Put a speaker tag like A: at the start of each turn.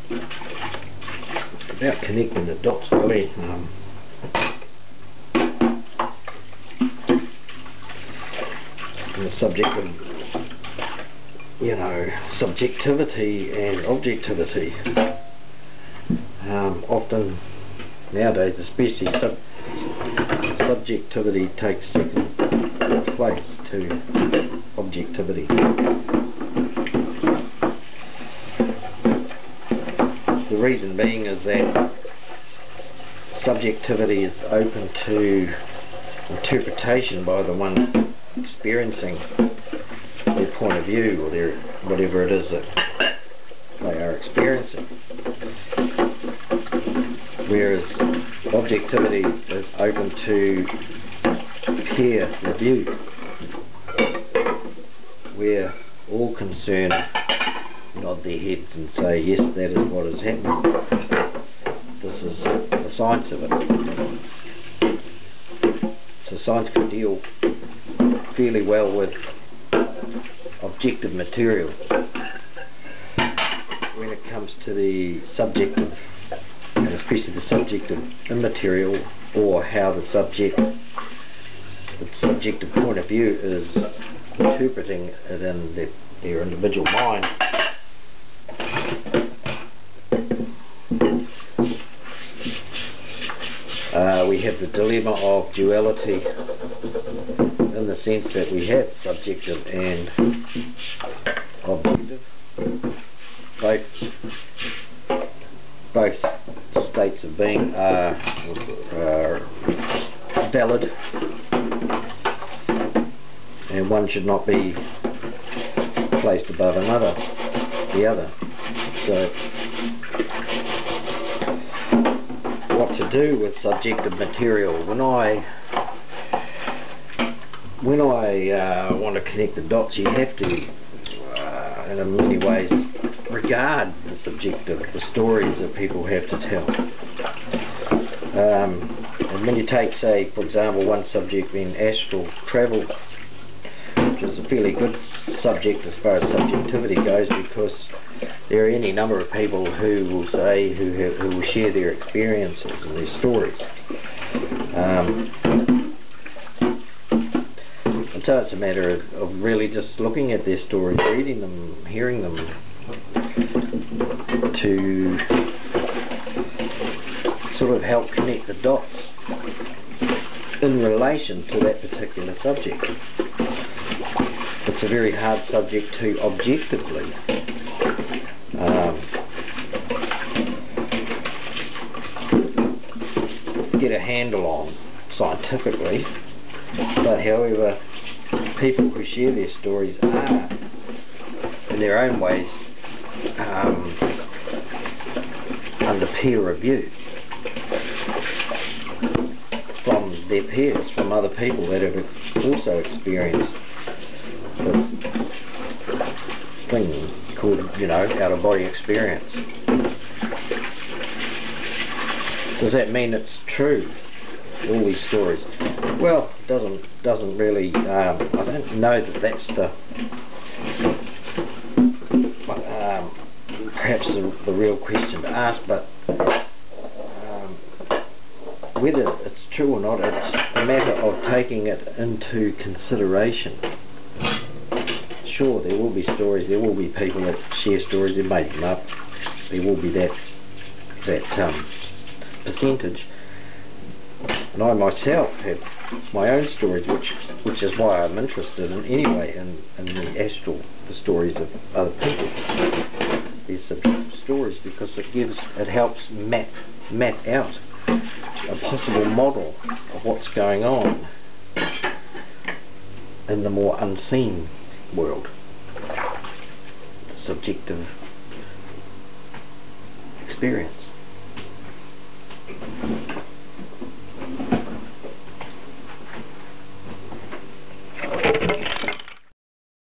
A: about connecting the dots, really. The subject of, you know, subjectivity and objectivity. Often nowadays, especially, subjectivity takes second place to objectivity. The reason being is that subjectivity is open to interpretation by the one experiencing their point of view, or their whatever it is that they are experiencing, whereas objectivity is open to peer review, where all concerned nod their heads and say, yes, that is what is happening. This is the science of it. So science can deal fairly well with objective material. When it comes to the subjective, and especially the subjective immaterial, or how the subjective point of view is interpreting it in their individual mind, we have the dilemma of duality, in the sense that we have subjective and objective. Both states of being are valid, and one should not be placed above the other. So what to do with subjective material? When I want to connect the dots, you have to, in many ways, regard the subjective, the stories that people have to tell. And when you take, say, for example, one subject being astral travel, which is a fairly good subject as far as subjectivity goes, because there are any number of people who will say, who will share their experiences and their stories. And so it's a matter of really just looking at their stories, reading them, hearing them, to sort of help connect the dots in relation to that particular subject. It's a very hard subject to objectively get a handle on scientifically, but however, people who share their stories are, in their own ways, under peer review from their peers, from other people that have also experienced this thing called, you know, out-of-body experience. Does that mean it's true, all these stories? Well, it doesn't really. I don't know that that's the perhaps the real question to ask, but whether it's true or not, it's a matter of taking it into consideration. Sure, there will be stories, there will be people that share stories, they make them up, there will be that percentage. And I myself have my own stories, which is why I'm interested in anyway in the astral, the stories of other people, these subjective stories, because it helps map out a possible model of what's going on in the more unseen world, subjective experience.